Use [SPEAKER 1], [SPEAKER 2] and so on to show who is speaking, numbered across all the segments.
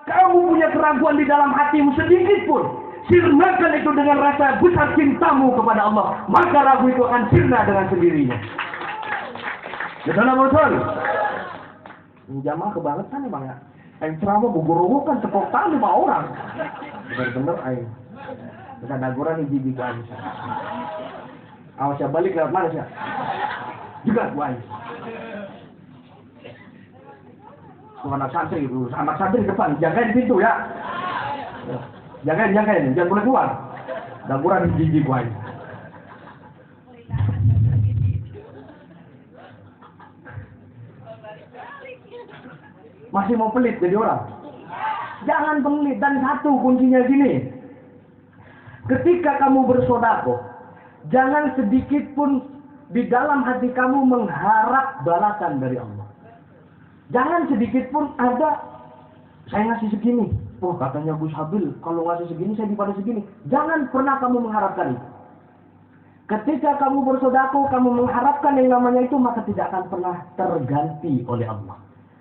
[SPEAKER 1] kamu punya keraguan di dalam hatimu sedikit pun, sirnakan itu dengan rasa besar cintamu kepada Allah, maka ragu itu akan sirna dengan sendirinya. Betul nggak betul? Jamaah kebangetan ya bang ya. Yang ceramah bubur kan tepuk tangan 5 orang. Bener-bener aing. Bisa daguran nih gigi gua aing. Awas ya balik lewat mana sih? Juga gua aing. Anak santri itu, anak santri di depan, jagain pintu ya. Jagain, jangan boleh keluar. Daguran di gigi gua aing. Masih mau pelit jadi orang? Jangan pelit. Dan satu kuncinya gini. Ketika kamu bersedekah, jangan sedikit pun di dalam hati kamu mengharap balasan dari Allah. Jangan sedikit pun ada, saya ngasih segini. Oh katanya Gus Habil, kalau ngasih segini saya dipada segini. Jangan pernah kamu mengharapkan itu. Ketika kamu bersedekah, kamu mengharapkan yang namanya itu, maka tidak akan pernah terganti oleh Allah.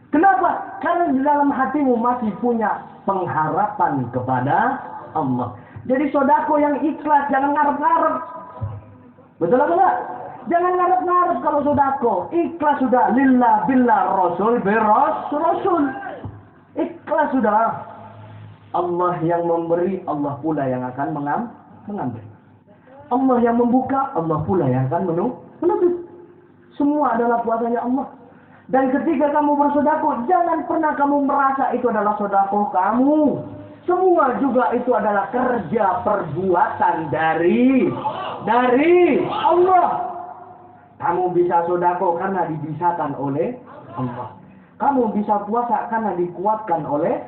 [SPEAKER 1] Kenapa? Karena di dalam hatimu masih punya pengharapan kepada Allah. Jadi sedekah yang ikhlas, jangan ngarep-ngarep. Betul apa enggak? Jangan ngarep-ngarep kalau sedekah. Ikhlas sudah, lillah billah rasul rasul. Ikhlas sudah. Allah yang memberi, Allah pula yang akan mengambil. Allah yang membuka, Allah pula yang akan menutup. Semua adalah kuasanya Allah. Dan ketika kamu bersedekah, jangan pernah kamu merasa itu adalah sedekah kamu. Semua juga itu adalah kerja perbuatan dari Allah. Kamu bisa sedekah karena dibisakan oleh Allah. Kamu bisa puasa karena dikuatkan oleh.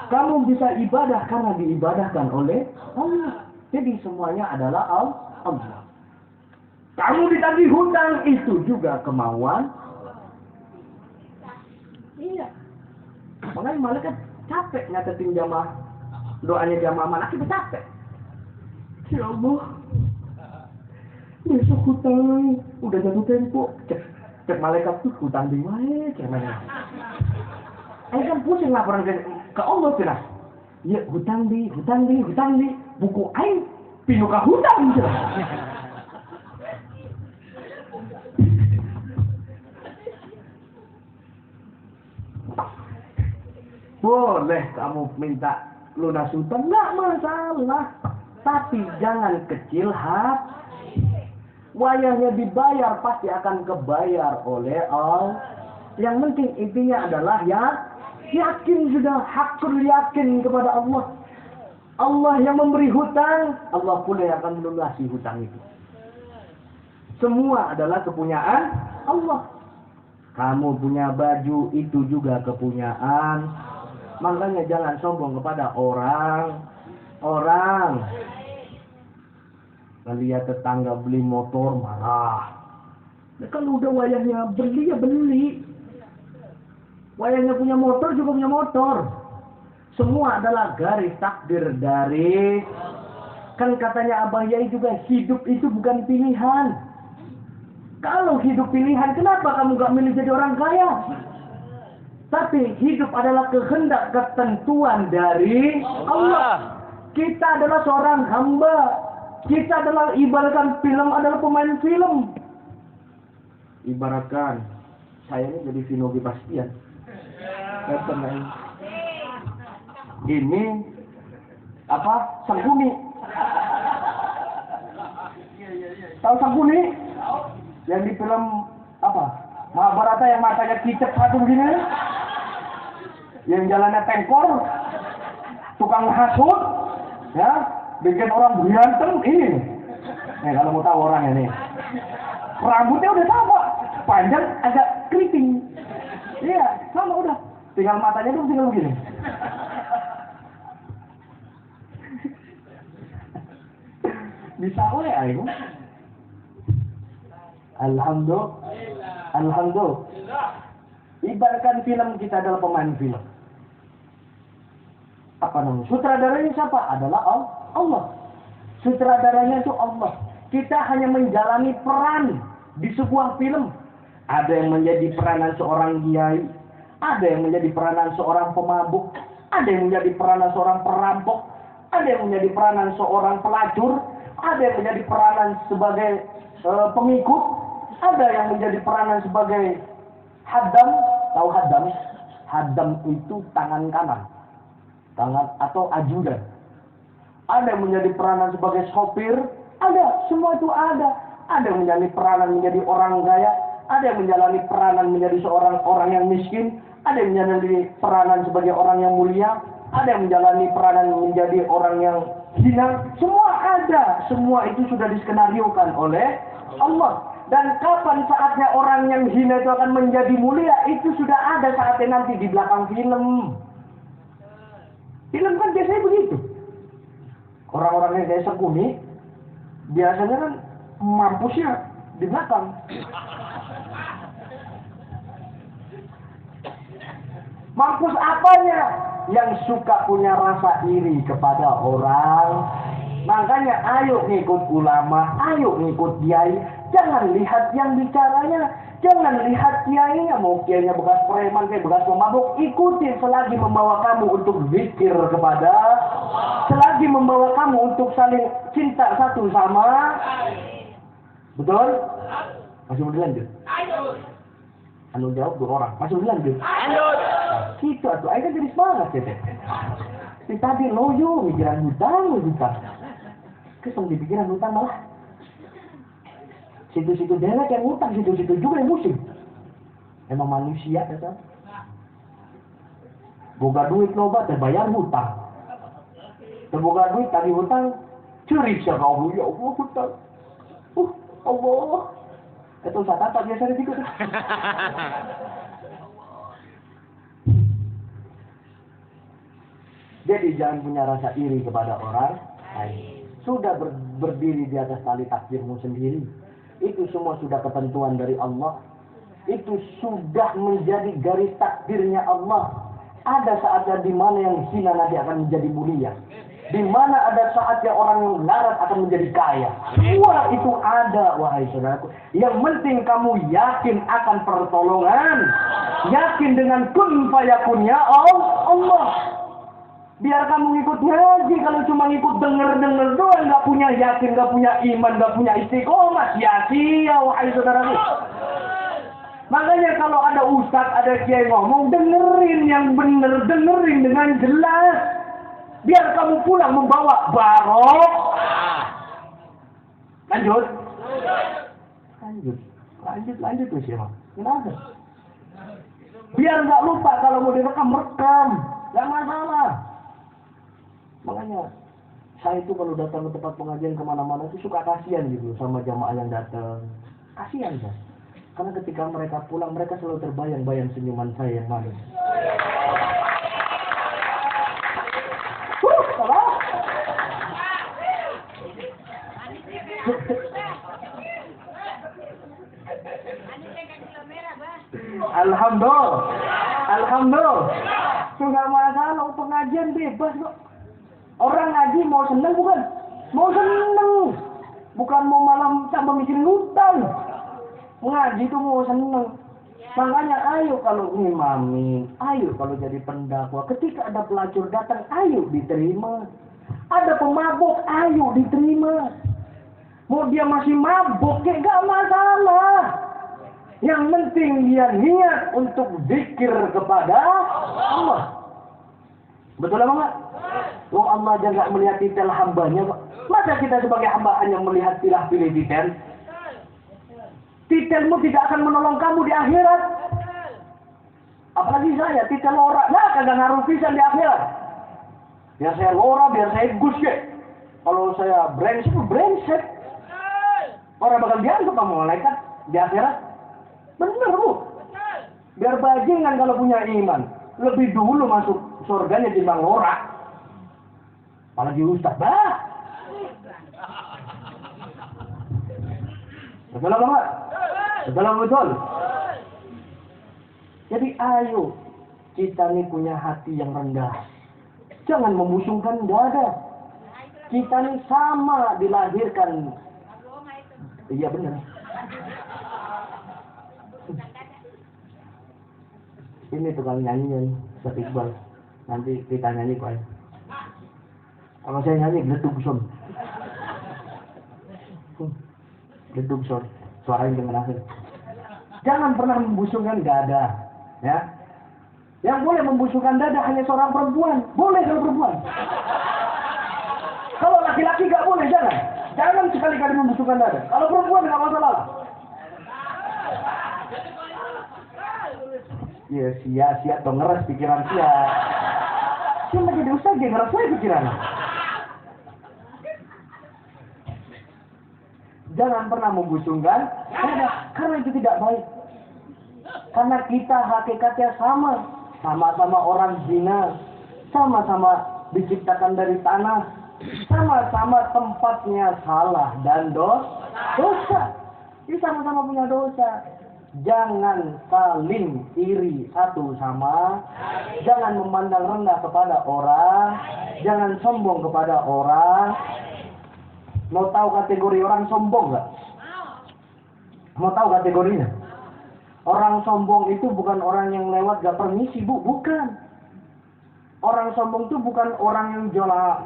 [SPEAKER 1] Kamu bisa ibadah karena diibadahkan oleh Allah. Jadi semuanya adalah Allah. Kamu ditagih hutang, itu juga kemauan. Iya. Makanya malaikat capek nyatetin jamaah. Doanya jamaah mana kita capek. Ya Allah. Besok hutang. Udah jatuh tempo. Cek malaikat tuh hutang di mana? Cek mana? Kan pusing laporan ke Allah kira. Ya hutang di. Buku aing pinu ka hutang. Boleh kamu minta lunas hutang, nggak masalah. Tapi jangan kecil hati. Wayahnya dibayar pasti akan kebayar oleh Allah. Yang penting intinya adalah yakin sudah, hakul yakin kepada Allah. Allah yang memberi hutang, Allah pula yang akan melunasi hutang itu. Semua adalah kepunyaan Allah. Kamu punya baju, itu juga kepunyaan. Makanya jangan sombong kepada orang. Melihat tetangga beli motor marah. Nah, kalau udah wayahnya beli ya beli. Wayahnya punya motor juga punya motor. Semua adalah garis takdir dari. Kan katanya Abah Yai juga, hidup itu bukan pilihan. Kalau hidup pilihan, kenapa kamu gak milih jadi orang kaya? Tapi hidup adalah kehendak ketentuan dari Allah. Kita adalah seorang hamba. Kita adalah ibaratkan film adalah pemain film. Ibaratkan saya ini jadi Vino Bastian. Ini apa? Sangguni. Tahu Sangguni? Yang di film apa? Mahabharata yang matanya kicep satu begini. Yang jalannya tengkor, tukang hasut, ya, bikin orang berantem ini. Nih kalau mau tahu orangnya nih, rambutnya udah sama, panjang agak keriting. Iya, sama udah. Tinggal matanya tuh tinggal begini. Bisa oleh ayo. Alhamdulillah. Ibaratkan film kita adalah pemain film. Apa namanya? Sutradaranya siapa? Adalah Allah. Sutradaranya itu Allah. Kita hanya menjalani peran di sebuah film. Ada yang menjadi peranan seorang kiai, ada yang menjadi peranan seorang pemabuk, Ada yang menjadi peranan seorang perampok, ada yang menjadi peranan seorang pelacur, ada yang menjadi peranan sebagai pengikut, ada yang menjadi peranan sebagai haddam. Tahu haddam? Haddam itu tangan kanan, tangan atau ajudan. Ada yang menjadi peranan sebagai sopir, ada, semua itu ada. Ada yang menjadi peranan menjadi orang kaya, ada yang menjalani peranan menjadi seorang orang yang miskin, ada yang menjalani peranan sebagai orang yang mulia, ada yang menjalani peranan menjadi orang yang hina. Semua ada, semua itu sudah diskenariokan oleh Allah. Dan kapan saatnya orang yang hina itu akan menjadi mulia, itu sudah ada saatnya nanti di belakang film. Film kan biasanya begitu. Orang-orang yang kayak Sekuni, biasanya kan mampusnya di belakang. Mampus apanya? Yang suka punya rasa iri kepada orang. Makanya ayo ngikut ulama, ayo ngikut kiai. Jangan lihat yang bicaranya, jangan lihat kiainya. Mau kiainya bekas preman, kayak bekas pemabuk, ikuti selagi membawa kamu untuk zikir kepada, selagi membawa kamu untuk saling cinta satu sama. Betul? Masih mau dilanjut? Anu jawab 2 orang. Masih mau dilanjut? Lanjut. Gitu atuh, ayo kan jadi semangat ya teh. Si tadi loyo mikiran hutang. Kesem di pikiran hutang malah. Situ-situ delek yang hutang, situ-situ juga yang musim. Emang manusia kata. Boga duit loba terbayar hutang. Terboga duit tadi hutang, cerik ya kau ya Allah hutang. Allah. Itu saat apa biasa itu. Jadi jangan punya rasa iri kepada orang lain. Sudah berdiri di atas tali takdirmu sendiri. Itu semua sudah ketentuan dari Allah. Itu sudah menjadi garis takdirnya Allah. Ada saatnya di mana yang hina nanti akan menjadi mulia. Di mana ada saatnya orang yang larat akan menjadi kaya. Semua itu ada, wahai saudaraku. Yang penting kamu yakin akan pertolongan. Yakin dengan kun fayakunnya Allah. Biar kamu ngikut ngaji, kalau cuma ngikut denger-denger doang, nggak punya yakin, nggak punya iman, nggak punya istiqomah, sia-sia, wahai saudaraku. Makanya kalau ada ustadz, ada kiai ngomong, dengerin yang bener, dengerin dengan jelas. Biar kamu pulang membawa barok. Lanjut. Lanjut tuh siapa? Kenapa? Biar nggak lupa kalau mau direkam, rekam, nggak masalah. Makanya saya itu kalau datang ke tempat pengajian kemana-mana itu suka kasihan gitu sama jamaah yang datang. Kasihan kan? Karena ketika mereka pulang, mereka selalu terbayang-bayang senyuman saya yang manis. Alhamdulillah. Enggak masalah, pengajian bebas kok. Orang ngaji mau seneng bukan? Mau seneng. Bukan mau malam tambah mikirin utang. Ngaji itu mau seneng. Makanya ayo kalau ngimamin, ayo kalau jadi pendakwa. Ketika ada pelacur datang, ayo diterima. Ada pemabuk, ayo diterima. Mau dia masih mabuk, ya gak masalah. Yang penting dia niat untuk zikir kepada Allah. Betul apa enggak? Oh, Allah aja nggak melihat detail hambanya, Pak. Masa kita sebagai hamba hanya melihat pilih detail? Detailmu tidak akan menolong kamu di akhirat. Apalagi saya, detail ora. Nah, kagak ngaruh pisan di akhirat. Biar saya lora, biar saya gus ya. Kalau saya brengsek. Orang bakal dianggap sama malaikat di akhirat. Benar, Bu. Biar bajingan kalau punya iman. Lebih dulu masuk surganya timbang lora. Apalagi ustaz, bah. Betul apa enggak? Betul. Jadi ayo, kita nih punya hati yang rendah. Jangan membusungkan dada. Kita nih sama dilahirkan. Iya benar. Ini tukang nyanyian, Ustaz Iqbal. Nanti kita nyanyi kok. Kalau saya nyanyi gledug son. Gledug son. Suaranya dengar. Jangan pernah membusungkan dada, ya. Yang boleh membusungkan dada hanya seorang perempuan. Boleh kalau perempuan. Kalau laki-laki nggak boleh, jangan. Jangan sekali-kali membusungkan dada. Kalau perempuan nggak masalah. Ya sia-sia atau ngeres pikiran sia. Cuma jadi ustaz dia ngeres saya pikiran. Jangan pernah membusungkan dada, karena itu tidak baik. Karena kita hakikatnya sama. Sama-sama orang zina. Sama-sama diciptakan dari tanah. Sama-sama tempatnya salah dan dosa. Ini sama-sama punya dosa. Jangan saling iri satu sama. Jangan memandang rendah kepada orang. Jangan sombong kepada orang. Mau tahu kategori orang sombong nggak? Mau tahu kategorinya? Orang sombong itu bukan orang yang lewat gak permisi, Bu. Bukan. Orang sombong itu bukan orang yang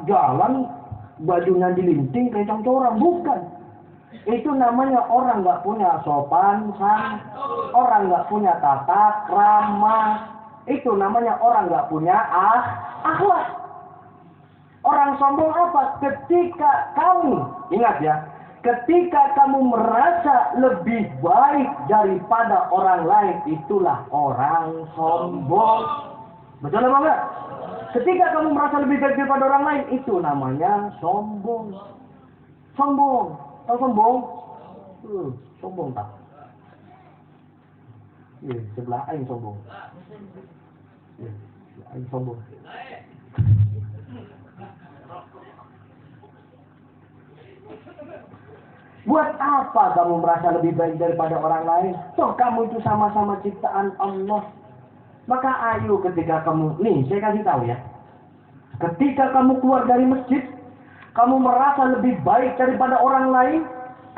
[SPEAKER 1] jalan bajunya dilinting kayak congcorang. Bukan. Itu namanya orang gak punya sopan orang gak punya tata krama. Itu namanya orang gak punya akhlak. Orang sombong apa? Ketika kamu, ingat ya, ketika kamu merasa lebih baik daripada orang lain, itulah orang sombong. Betul apa enggak? Ketika kamu merasa lebih baik daripada orang lain, itu namanya sombong. Sombong. Tahu sombong? Sombong tak? Iya, sebelah aing sombong. Iya, aing sombong. Buat apa kamu merasa lebih baik daripada orang lain? Toh kamu itu sama-sama ciptaan Allah. Maka ayo ketika kamu, nih saya kasih tahu ya. Ketika kamu keluar dari masjid, kamu merasa lebih baik daripada orang lain,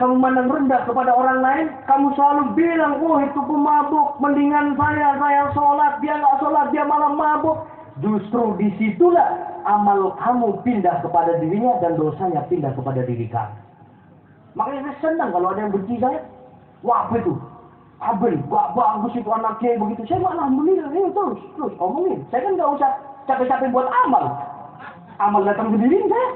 [SPEAKER 1] kamu memandang rendah kepada orang lain, kamu selalu bilang, oh itu pemabuk, mendingan saya sholat, dia nggak sholat, dia malah mabuk. Justru disitulah amal kamu pindah kepada dirinya dan dosanya pindah kepada diri kamu. Makanya saya senang kalau ada yang benci saya. Wah apa itu? Abel, wah bagus itu anaknya begitu. Saya malah alhamdulillah, terus omongin. Saya kan nggak usah capek-capek buat amal. Amal datang sendiri saya.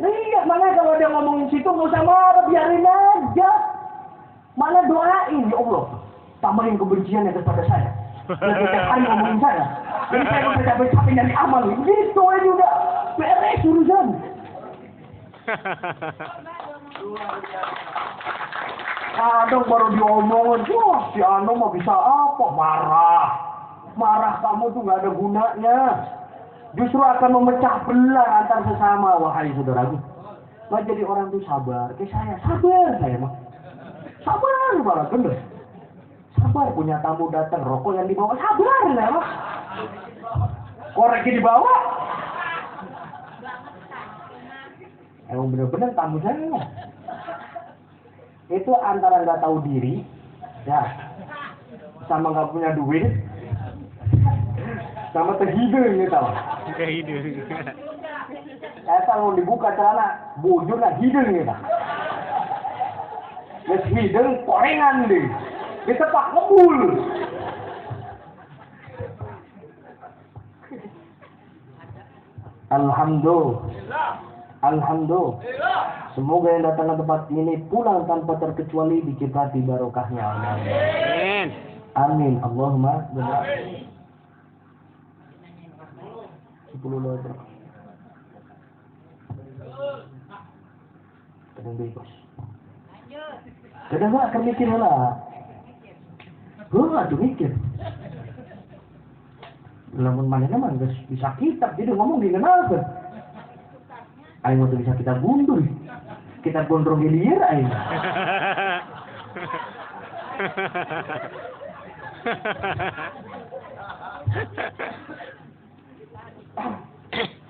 [SPEAKER 1] Nah, iya, makanya kalau dia ngomongin situ nggak usah marah, biarin aja. Malah doain, ya Allah, tambahin kebenciannya kepada saya. Dan setiap hari ngomongin saya. Jadi saya nggak usah capek-capek nyari amal. Gitu aja udah, beres urusan. Kadang baru diomongin, wah si Ano mah bisa apa? Marah kamu tuh nggak ada gunanya. Justru akan memecah belah antar sesama. Wahai saudaraku, nggak jadi orang tuh sabar. Kayak saya mah sabar banget bener. Sabar, punya tamu datang, rokok yang dibawa sabar lah mah. Koreknya dibawa. Emang bener-bener tamu saya. Itu antara nggak tahu diri, ya, sama nggak punya duit, sama terhidung gitu.
[SPEAKER 2] Terhidung.
[SPEAKER 1] Kalau dibuka celana, bujurnya hidung gitu. Terus hidung korengan deh, ditepak ngebul. Alhamdulillah. Semoga yang datang ke tempat ini pulang tanpa terkecuali diciptati barokahnya.
[SPEAKER 2] Amin.
[SPEAKER 1] Amin. Allahumma amin. 10 dolar. Kadang bebas. Kadang nggak akan mikir lah. Gue nggak tuh mikir. Lamun mana nama bisa kitab jadi ngomong di kenal kan. Ayo mau bisa kita bundur. Kita gondrong gilir ayo.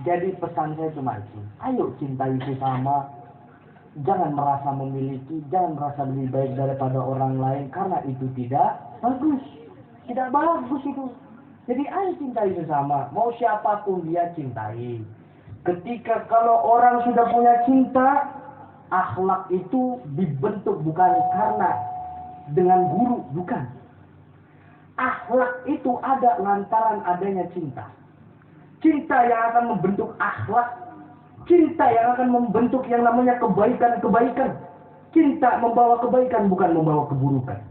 [SPEAKER 1] Jadi pesan saya cuma itu. Ayo cintai sesama. Jangan merasa memiliki, jangan merasa lebih baik daripada orang lain karena itu tidak bagus. Tidak bagus itu. Jadi ayo cintai sesama, mau siapapun dia cintai. Ketika kalau orang sudah punya cinta, akhlak itu dibentuk bukan karena dengan guru, bukan. Akhlak itu ada lantaran adanya cinta. Cinta yang akan membentuk akhlak. Cinta yang akan membentuk yang namanya kebaikan-kebaikan. Cinta membawa kebaikan, bukan membawa keburukan.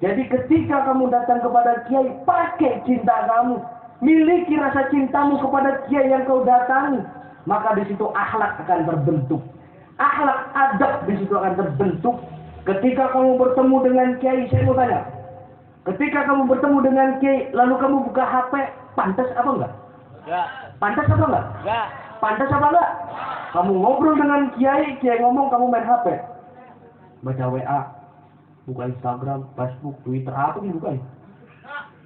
[SPEAKER 1] Jadi ketika kamu datang kepada kiai, pakai cinta kamu. Miliki rasa cintamu kepada kiai yang kau datangi. Maka di situ akhlak akan terbentuk. Akhlak adab di situ akan terbentuk. Ketika kamu bertemu dengan kiai, saya mau tanya. Ketika kamu bertemu dengan kiai, lalu kamu buka HP, pantas apa enggak?
[SPEAKER 2] Enggak.
[SPEAKER 1] Pantas apa enggak?
[SPEAKER 2] Enggak.
[SPEAKER 1] Pantas apa enggak? Kamu ngobrol dengan kiai, kiai ngomong, kamu main HP. Baca WA, buka Instagram, Facebook, Twitter, apa nih bukan?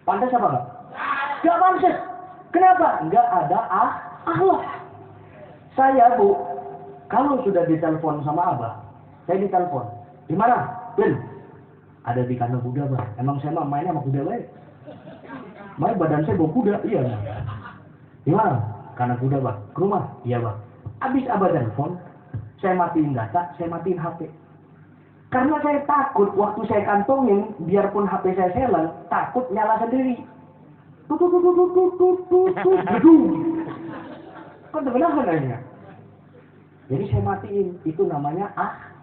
[SPEAKER 1] Pantas apa enggak? Enggak pantas. Kenapa? Enggak ada akhlak. Saya, Bu, kalau sudah ditelepon sama Abah, saya ditelepon. Di mana? Ben. Ada di kandang kuda, Bang. Emang saya mah mainnya sama kuda baik. Main badan saya bawa kuda, iya, Bang. Di mana? Kandang kuda, Bang. Ke rumah? Iya, Bang. Habis Abah telepon, saya matiin data, saya matiin HP. Karena saya takut waktu saya kantongin, biarpun HP saya silent, takut nyala sendiri. Gedung. Kan kebenaran aja. Jadi saya matiin, itu namanya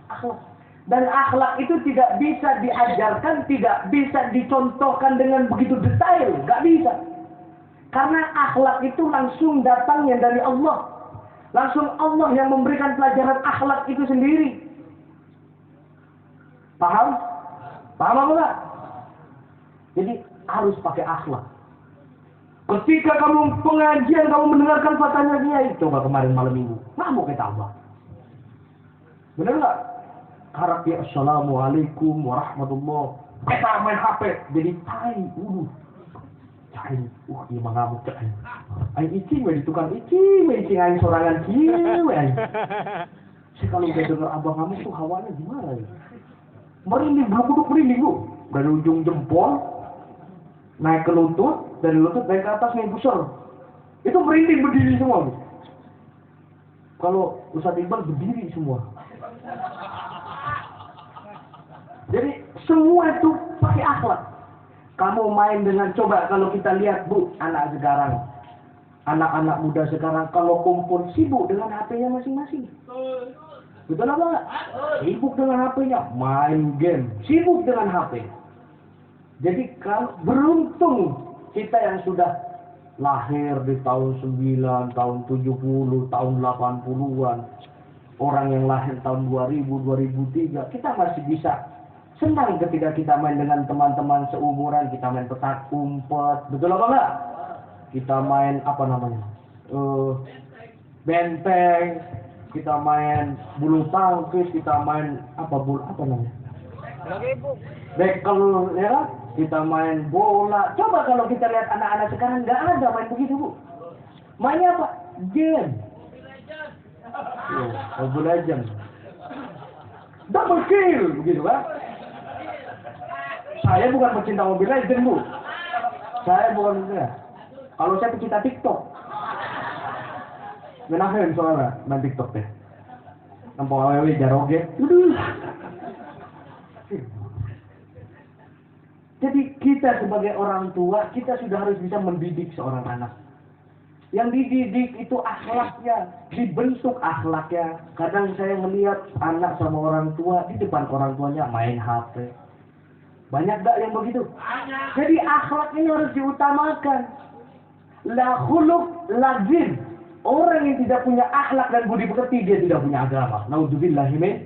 [SPEAKER 1] akhlak. Dan akhlak itu tidak bisa diajarkan, tidak bisa dicontohkan dengan begitu detail, nggak bisa. Karena akhlak itu langsung datangnya dari Allah. Langsung Allah yang memberikan pelajaran akhlak itu sendiri. Paham? Paham apa enggak? Jadi harus pakai akhlak. Ketika kamu pengajian, kamu mendengarkan fatanya dia, coba kemarin malam minggu, ngamuk kita Allah. Benar nggak? Harap ya assalamualaikum warahmatullah. Kita main HP, jadi tai, cai, iya mengamuk cai. Aing icing, di tukang icing aing sorangan kieu, aing. Saya kalau udah dengar abang ngamuk tuh hawanya gimana ya? Merinding, belum duduk merinding Bu. Dari ujung jempol, naik ke lutut, dari lutut naik ke atas, naik busur. Itu merinding berdiri semua Bu. Kalau Ustadz Iqbal berdiri semua. Jadi semua itu pakai akhlak. Kamu main dengan, coba kalau kita lihat Bu, anak sekarang, anak-anak muda sekarang kalau kumpul sibuk dengan HP-nya masing-masing. Betul apa enggak? Sibuk dengan HP-nya, main game, sibuk dengan HP. Jadi kalau beruntung kita yang sudah lahir di tahun 9, tahun 70, tahun 80-an, orang yang lahir tahun 2000, 2003, kita masih bisa senang ketika kita main dengan teman-teman seumuran, kita main petak umpet, betul apa enggak? Kita main apa namanya? Benteng, kita main bulu tangkis, kita main apa namanya? Bekel, ya kan? Kita main bola. Coba kalau kita lihat anak-anak sekarang nggak ada main begitu Bu. Mainnya apa? Game. Mobile Legends. Double kill, begitu kan? Saya bukan pecinta Mobile Legends Bu. Saya bukan pecinta. Kalau saya pecinta TikTok. Menahan soalnya main TikTok deh. Nampak awewe jaroge. Jadi kita sebagai orang tua, kita sudah harus bisa mendidik seorang anak. Yang dididik itu akhlaknya, dibentuk akhlaknya. Kadang saya melihat anak sama orang tua, di depan orang tuanya main HP. Banyak gak yang begitu? Jadi akhlak ini harus diutamakan. La khuluq lazim. Orang yang tidak punya akhlak dan budi pekerti, dia tidak punya agama. Naudzubillahi min.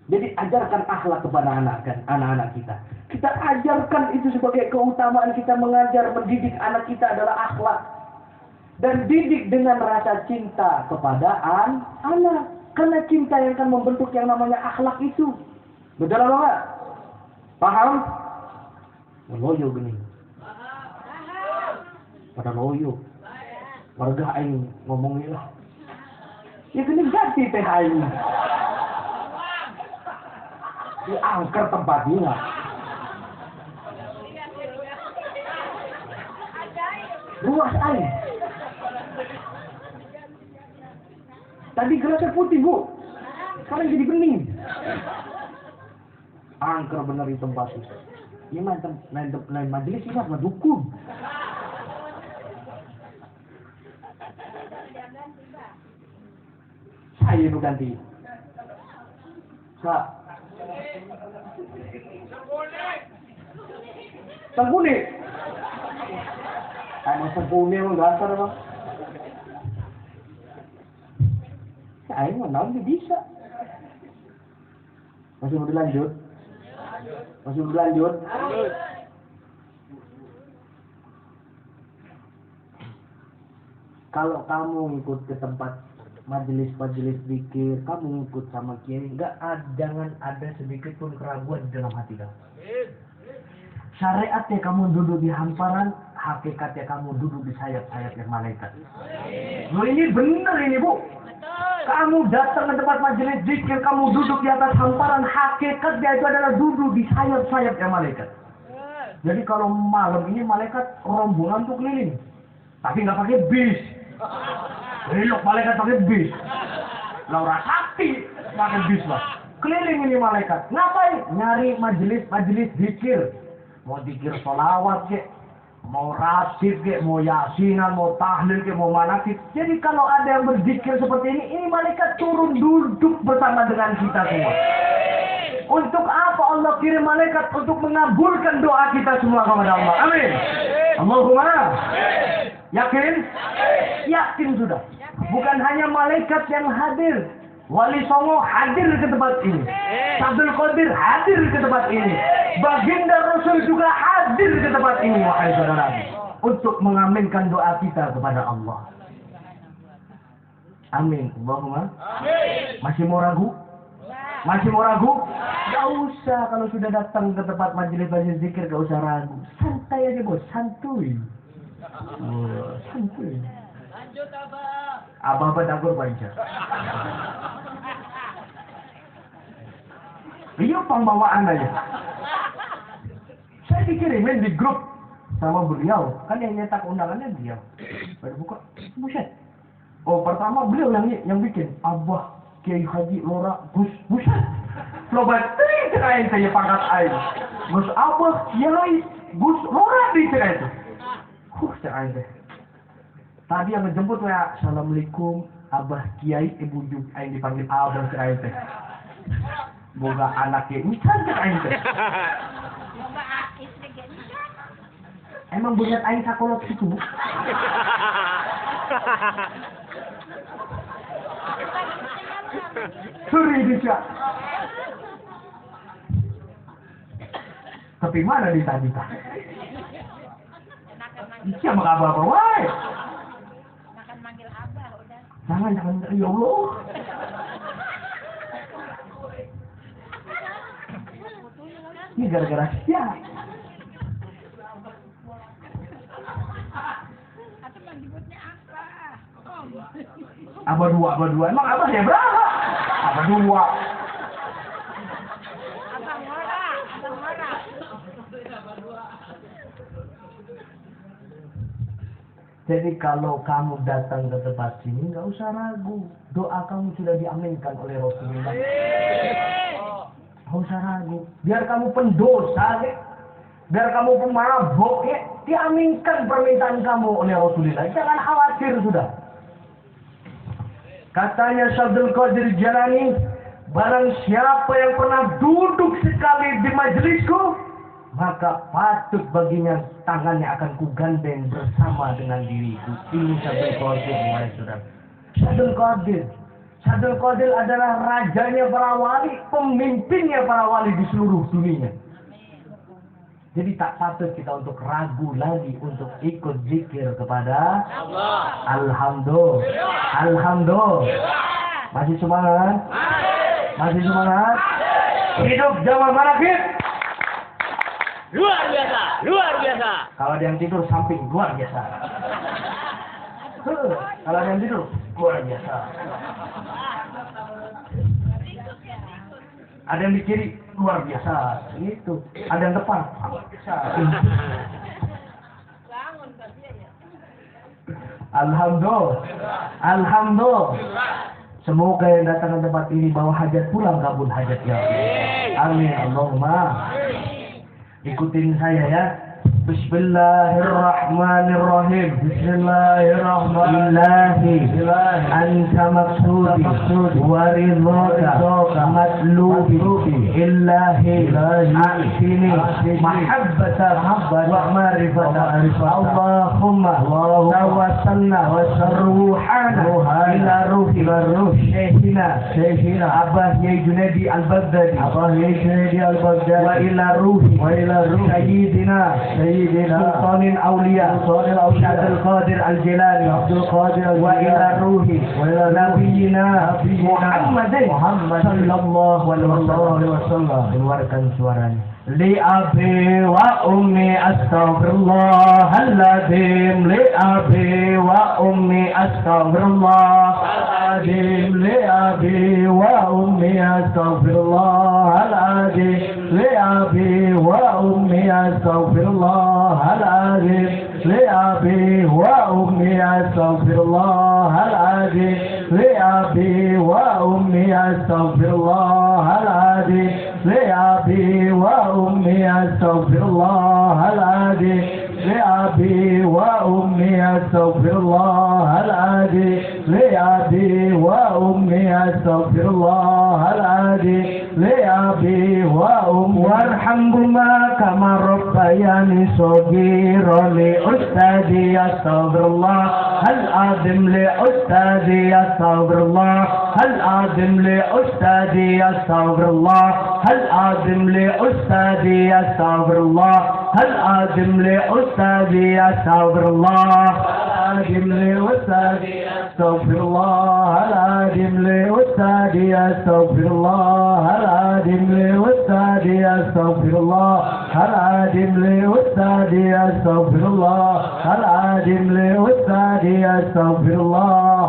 [SPEAKER 1] Jadi ajarkan akhlak kepada anak-anak kita. Kita ajarkan itu sebagai keutamaan kita mengajar, mendidik anak kita adalah akhlak. Dan didik dengan rasa cinta kepada anak. Karena cinta yang akan membentuk yang namanya akhlak itu. Betul apa enggak? Paham? Loyo gini. Pada loyo. Warga aing ngomongin lah. Ya gini ganti teh aing. Diangker tempatnya. Ruas air. Tadi gelasnya putih, Bu. Sekarang jadi bening. Angker bener itu tempat itu. Ini lain majelis ini apa dukun. Saya nu ganti. Sa. Sempuni. Emang sempuni lo dasar bang. Saya mau naon bisa. Masih mau dilanjut? Masih mau dilanjut? Kalau kamu ikut ke tempat majelis-majelis zikir, kamu ikut sama kiai, jangan ada sedikit pun keraguan di dalam hati kamu. Syariatnya kamu duduk di hamparan, hakikatnya kamu duduk di sayap-sayapnya malaikat. Loh ini benar ini Bu. Kamu datang ke tempat majelis zikir, kamu duduk di atas hamparan, hakikatnya itu adalah duduk di sayap-sayapnya malaikat. Jadi kalau malam ini malaikat rombongan tuh keliling, tapi nggak pakai bis. Belok malaikat pakai bis. Laura Sakti pakai bis lah. Keliling ini malaikat. Ngapain? Nyari majelis zikir. Mau zikir sholawat kek, mau rasid kek, mau yasinan, mau tahlil kek, mau manakib. Jadi kalau ada yang berzikir seperti ini malaikat turun duduk bersama dengan kita semua. Untuk apa Allah kirim malaikat? Untuk mengabulkan doa kita semua kepada Allah. Amin. Allahumma. Yakin? Yakin sudah. Bukan hanya malaikat yang hadir. Wali Songo hadir ke tempat ini. Abdul Qadir hadir ke tempat ini. Baginda Rasul juga hadir ke tempat ini. Wahai saudara. Untuk mengaminkan doa kita kepada Allah. Amin. Allahumma. Masih mau ragu? Masih mau ragu? Gak usah. Kalau sudah datang ke tempat majelis zikir gak usah ragu. Santai aja bos. Santuy. Santuy.
[SPEAKER 3] Lanjut Abah.
[SPEAKER 1] Abah dagur baca. Iya pembawaan aja. Saya dikirimin di grup sama beliau. Kan yang nyetak undangannya dia. Baru buka. Buset. Oh pertama beliau yang bikin. Abah Kiai Haji Lora Gus. Buset. Lobat terakhir saya pangkat air. Gus Abah Kiai Gus Lora di terakhir itu. Terakhir. Tadi yang ngejemput ya, Assalamualaikum, Abah Kiai, Ibu Juk, yang dipanggil Abah terakhir teh. Boga anaknya, ini cantik aing teh. Emang buat aing sakolot situ, Bu? Suri bisa. Tapi mana di tadi tak? Siapa apa-apa, woi? Jangan, ya Allah. Ini gara-gara siapa? Abah dua. Emang abah ya berapa? Abah dua.
[SPEAKER 3] Abang Mora.
[SPEAKER 1] Jadi kalau kamu datang ke tempat sini, nggak usah ragu. Doa kamu sudah diaminkan oleh Rasulullah. Nggak usah ragu. Biar kamu pendosa, biar kamu pemabok, diaminkan permintaan kamu oleh Rasulullah. Jangan khawatir sudah. Katanya Abdul Qadir Jalani, barang siapa yang pernah duduk sekali di majelisku, maka patut baginya tangannya akan kugandeng bersama dengan diriku. Ini Abdul Qadir, wahai saudara. Abdul Qadir adalah rajanya para wali, pemimpinnya para wali di seluruh dunia. Jadi tak patut kita untuk ragu lagi untuk ikut zikir kepada Allah. Alhamdulillah. Masih semangat? Masih semangat? Hidup zaman manakib?
[SPEAKER 3] Luar biasa.
[SPEAKER 1] Kalau ada yang tidur samping luar biasa. Kalau ada yang tidur luar biasa. Ada yang di kiri luar biasa. Itu. Ada yang depan luar biasa. Alhamdulillah. Alhamdulillah. Semoga yang datang ke tempat ini bawa hajat pulang kabul hajatnya. Amin. Allahumma. Ikutin saya ya. Bismillahirrahmanirrahim. Bismillahirrahmanirrahim. Anta maqsudi wa ridhaka matlubi illahi a'tini mahabbata wa ma'rifata. Allahumma tawassalna wa ruhana ila ruhi Shaykhina Abah Yai Junaidi Al-Baghdadi wa ila ruhi Sayyidina سلطان الأولياء عبد القادر الجيلاني وإلى روح نبينا محمد صلى الله عليه وسلم. Keluarkan suaranya. لأبي وأمي أستغفر الله العظيم. لأبي وأمي أستغفر الله العظيم. لأبي وأمي أستغفر الله العظيم. لأبي وأمي أستغفر الله العظيم. لأبي وأمي أستغفر الله العظيم. لأبي وأمي أستغفر الله العظيم. لأبي وأمي أستغفر الله العظيم. لأبي وأمي أستغفر الله العظيم. لأبي وأمي أستغفر الله العظيم. لأبي وأمي وارحمهما كما ربياني صغيرا. لأستاذي أستغفر الله العظيم. لأستاذي أستغفر الله العظيم. لأستاذي أستغفر الله العظيم. لأستاذي أستغفر الله العظيم. لأستاذي أستغفر الله العظيم. لأستاذي أستغفر الله العظيم. لأستاذي أستغفر الله العظيم. لأستاذي أستغفر الله العظيم. لأستاذي أستغفر الله العظيم. لأستاذي أستغفر الله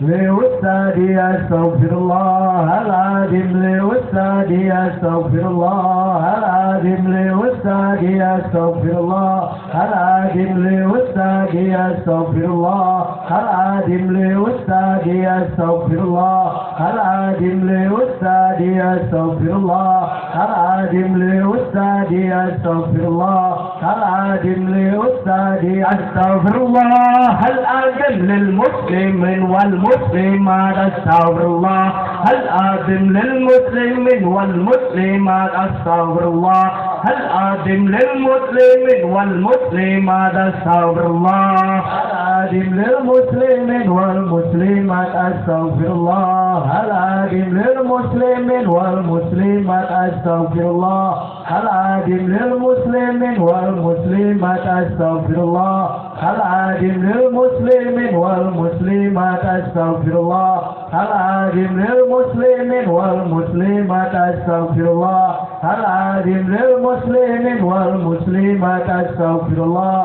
[SPEAKER 1] لأستاذي أستغفر الله العظيم. لأستاذي أستغفر الله العظيم. لأستاذي أستغفر الله العظيم. لأستاذي أستغفر الله العظيم. لأستاذي أستغفر الله العظيم. لأستاذي أستغفر الله العظيم. لأستاذي أستغفر الله العظيم. لأستاذي أستغفر الله العظيم للمسلمين والمسلمات. أستغفر الله العظيم للمسلمين والمسلمات. أستغفر الله العظيم للمسلمين والمسلمات. أستغفر الله العظيم للمسلمين والمسلمات. أستغفر الله العظيم للمسلمين والمسلمات. أستغفر الله العظيم للمسلمين والمسلمات. أستغفر الله العظيم للمسلمين والمسلمات. أستغفر الله العظيم للمسلمين والمسلمات. أستغفر الله العظيم للمسلمين والمسلمات. أستغفر الله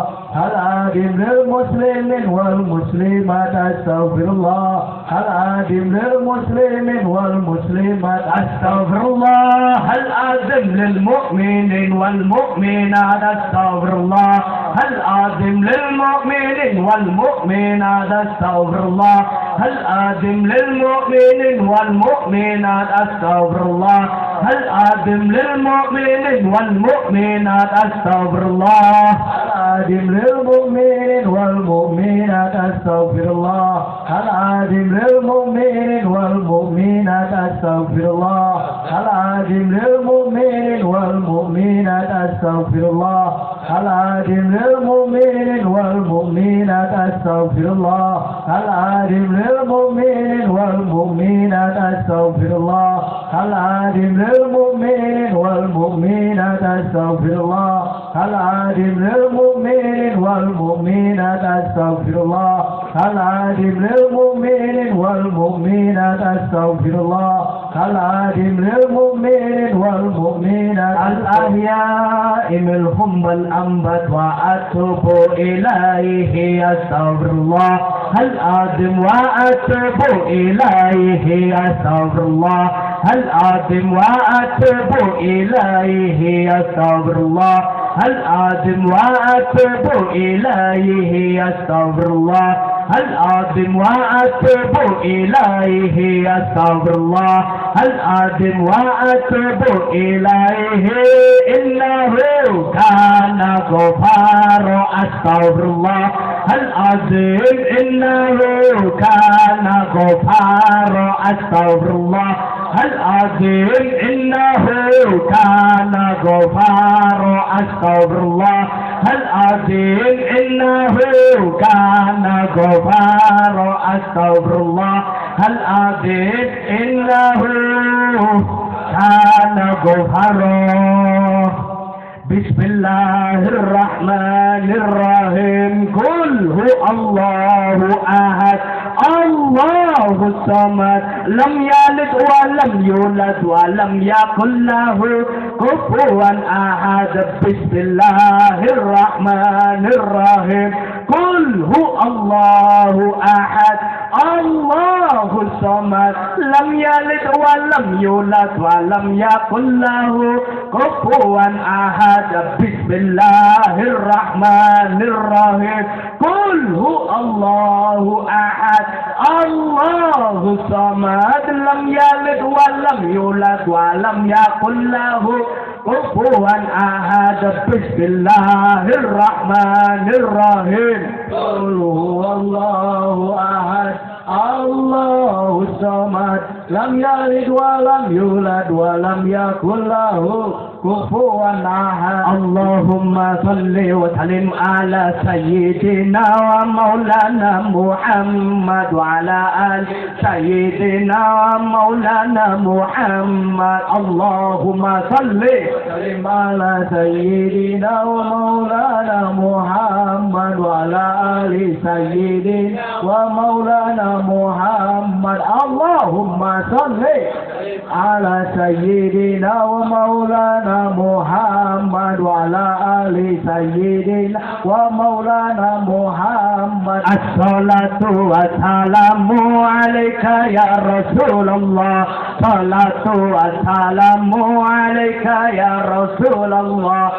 [SPEAKER 1] العظيم للمسلمين والمسلمات. أستغفر الله العظيم للمسلمين والمسلمات. أستغفر الله العظيم للمؤمنين والمؤمنات. أستغفر الله العظيم للمؤمنين والمؤمنات. أستغفر الله العظيم للمؤمنين والمؤمنات. أستغفر الله العظيم للمؤمنين والمؤمنات. أستغفر الله العظيم للمؤمنين والمؤمنات. أستغفر الله العظيم للمؤمنين والمؤمنات. أستغفر الله العظيم للمؤمنين والمؤمنات. أستغفر الله العظيم للمؤمنين والمؤمنات. أستغفر الله العظيم للمؤمنين والمؤمنات. أستغفر الله العظيم للمؤمنين والمؤمنات. أستغفر الله العظيم للمؤمنين والمؤمنات. أستغفر الله العظيم للمؤمنين والمؤمنات. أستغفر الله العظيم للمؤمنين والمؤمنات. الأحياء منهم والأموات وأتوب إليه. أستغفر الله العظيم وأتوب إليه. أستغفر الله العظيم وأتوب إليه. أستغفر الله العظيم وأتوب إليه أستغفر الله العظيم وأتوب إليه أستغفر الله العظيم وأتوب إليه إنه كان غفارا أستغفر الله العظيم إنه كان غفارا أستغفر الله العظيم إنه كان غفارا أستغفر الله العظيم إنه كان غفارا أستغفر الله العظيم إنه كان غفارا بسم الله الرحمن الرحيم قل هو الله أحد الله الصمد لم يلد ولم يولد ولم يكن له كفوا أحد بسم الله الرحمن الرحيم قل هو الله أحد الله الصمد لم يلد ولم يولد ولم يكن له كفوا أحد بسم الله الرحمن الرحيم قل هو الله أحد الله الصمد لم يلد ولم يولد ولم يكن له كفوا أحد بسم الله الرحمن الرحيم قل هو الله أحد الله الصمد لم يلد ولم يولد ولم يكن له كفوا أحد اللهم صل وسلم على سيدنا ومولانا محمد وعلى آل سيدنا ومولانا محمد اللهم صل وسلم على سيدنا ومولانا محمد وعلى آل سيدنا ومولانا محمد اللهم صل على سيدنا ومولانا محمد وعلى آل سيدنا ومولانا محمد الصلاة والسلام عليك يا رسول الله صلاة والسلام عليك يا رسول الله